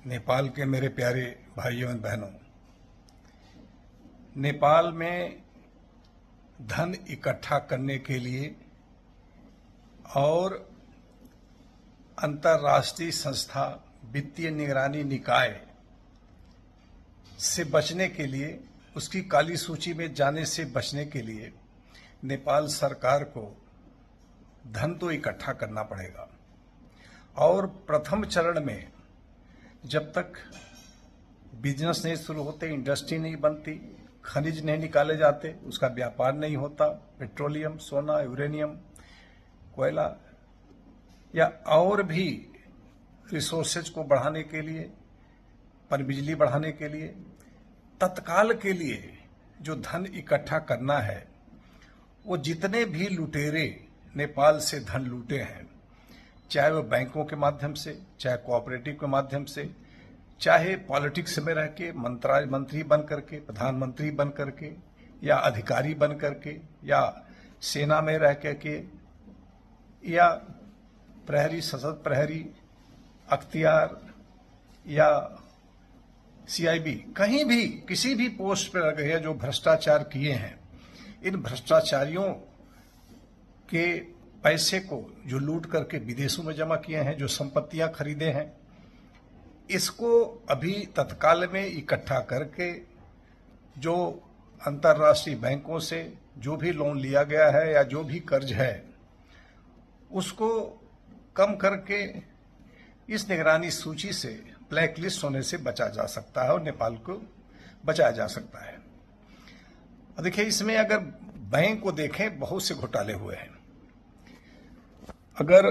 नेपाल के मेरे प्यारे भाइयों और बहनों, नेपाल में धन इकट्ठा करने के लिए और अंतर्राष्ट्रीय संस्था वित्तीय निगरानी निकाय से बचने के लिए, उसकी काली सूची में जाने से बचने के लिए नेपाल सरकार को धन तो इकट्ठा करना पड़ेगा। और प्रथम चरण में जब तक बिजनेस नहीं शुरू होते, इंडस्ट्री नहीं बनती, खनिज नहीं निकाले जाते, उसका व्यापार नहीं होता, पेट्रोलियम, सोना, यूरेनियम, कोयला या और भी रिसोर्सेज को बढ़ाने के लिए, पनबिजली बढ़ाने के लिए, तत्काल के लिए जो धन इकट्ठा करना है, वो जितने भी लुटेरे नेपाल से धन लूटे हैं, चाहे वो बैंकों के माध्यम से, चाहे कोऑपरेटिव के माध्यम से, चाहे पॉलिटिक्स में रह के मंत्री बन करके, प्रधानमंत्री बन करके, या अधिकारी बन करके, या सेना में रह करके, या प्रहरी, सशस्त्र प्रहरी, अख्तियार या सीआईबी, कहीं भी किसी भी पोस्ट पर रह गए जो भ्रष्टाचार किए हैं, इन भ्रष्टाचारियों के पैसे को जो लूट करके विदेशों में जमा किए हैं, जो संपत्तियां खरीदे हैं, इसको अभी तत्काल में इकट्ठा करके जो अंतर्राष्ट्रीय बैंकों से जो भी लोन लिया गया है या जो भी कर्ज है, उसको कम करके इस निगरानी सूची से, ब्लैक लिस्ट होने से बचा जा सकता है और नेपाल को बचाया जा सकता है। देखिए, इसमें अगर बैंक को देखें, बहुत से घोटाले हुए हैं। अगर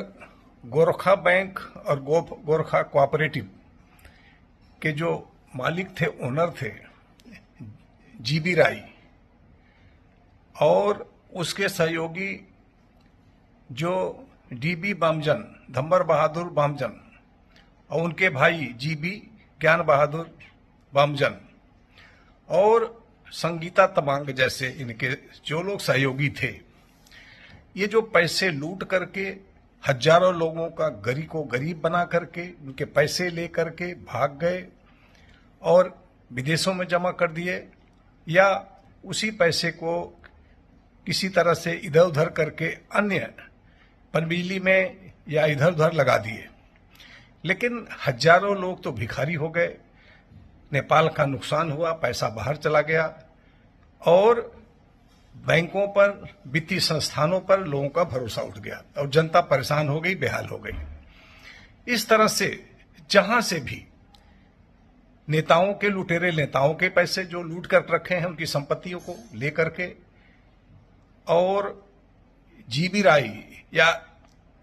गोरखा बैंक और गोरखा कोऑपरेटिव के जो मालिक थे, ओनर थे, जीबी राय, और उसके सहयोगी जो डीबी बामजन, धम्बर बहादुर बामजन, और उनके भाई जीबी ज्ञान बहादुर बामजन और संगीता तमांग जैसे इनके जो लोग सहयोगी थे, ये जो पैसे लूट करके हजारों लोगों का गरीब बना करके, उनके पैसे ले करके भाग गए और विदेशों में जमा कर दिए, या उसी पैसे को किसी तरह से इधर उधर करके अन्य पनबिजली में या इधर उधर लगा दिए। लेकिन हजारों लोग तो भिखारी हो गए, नेपाल का नुकसान हुआ, पैसा बाहर चला गया और बैंकों पर, वित्तीय संस्थानों पर लोगों का भरोसा उठ गया और जनता परेशान हो गई, बेहाल हो गई। इस तरह से जहां से भी नेताओं के, लुटेरे नेताओं के पैसे जो लूट कर रखे हैं, उनकी संपत्तियों को लेकर के, और जीबी राय या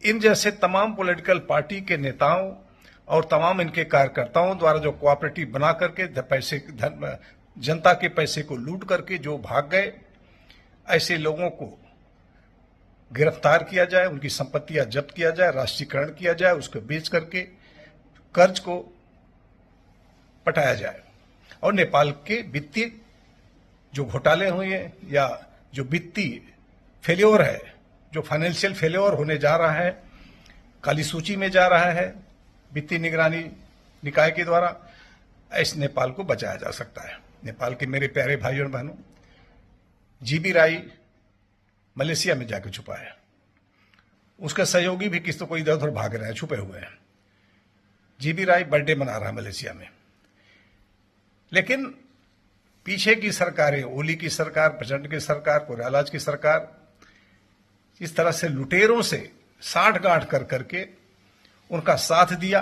इन जैसे तमाम पॉलिटिकल पार्टी के नेताओं और तमाम इनके कार्यकर्ताओं द्वारा जो कोऑपरेटिव बना करके पैसे, जनता के पैसे को लूट करके जो भाग गए, ऐसे लोगों को गिरफ्तार किया जाए, उनकी संपत्तियां जब्त किया जाए, राष्ट्रीयकरण किया जाए, उसको बेच करके कर्ज को पटाया जाए, और नेपाल के वित्तीय जो घोटाले हुए हैं या जो वित्तीय फेल्योर है, जो फाइनेंशियल फेल्योर होने जा रहा है, काली सूची में जा रहा है वित्तीय निगरानी निकाय के द्वारा, ऐसे नेपाल को बचाया जा सकता है। नेपाल के मेरे प्यारे भाइयों और बहनों, जीबी राय मलेशिया में जाकर छुपा है, उसका सहयोगी भी किसी तो कोई इधर उधर भाग रहे हैं, छुपे हुए हैं। जीबी राय बर्थडे मना रहा है मलेशिया में, लेकिन पीछे की सरकारें, ओली की सरकार, प्रचंड की सरकार, कोरालाज की सरकार, इस तरह से लुटेरों से साठगांठ कर करके उनका साथ दिया,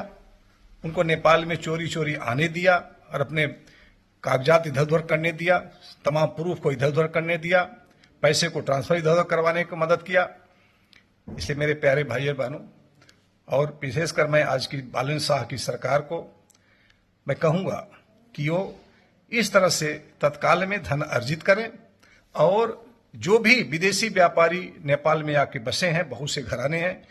उनको नेपाल में चोरी चोरी आने दिया और अपने कागजात इधर उधर करने दिया, तमाम प्रूफ को इधर उधर करने दिया, पैसे को ट्रांसफर इधर उधर करवाने की मदद किया। इसलिए मेरे प्यारे भाई और बहनों, और विशेषकर मैं आज की बालन शाह की सरकार को मैं कहूंगा कि वो इस तरह से तत्काल में धन अर्जित करें, और जो भी विदेशी व्यापारी नेपाल में आके बसे हैं, बहुत से घराने हैं,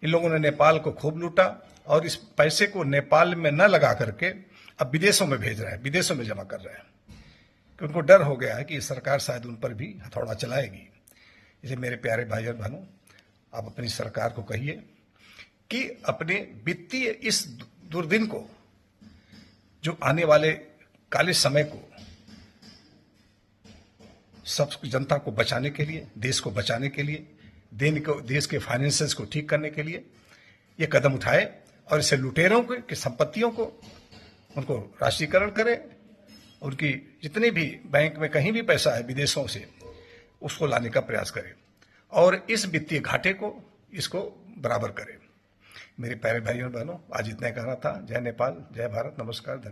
इन लोगों ने नेपाल को खूब लूटा और इस पैसे को नेपाल में न लगा करके अब विदेशों में भेज रहे हैं, विदेशों में जमा कर रहे हैं, कि उनको डर हो गया है कि सरकार शायद उन पर भी हथौड़ा चलाएगी। इसलिए मेरे प्यारे भाई और बहनों, आप अपनी सरकार को कहिए कि अपने वित्तीय इस दुर्दिन को जो आने वाले काले समय को सब जनता को बचाने के लिए, देश को बचाने के लिए, देश के फाइनेंसेस को ठीक करने के लिए ये कदम उठाए और इससे लुटेरों की संपत्तियों को उनको राष्ट्रीयकरण करे, उनकी जितने भी बैंक में कहीं भी पैसा है विदेशों से उसको लाने का प्रयास करे और इस वित्तीय घाटे को इसको बराबर करे। मेरे प्यारे भाइयों और बहनों, आज इतना कहना था। जय नेपाल, जय भारत, नमस्कार, धन्यवाद।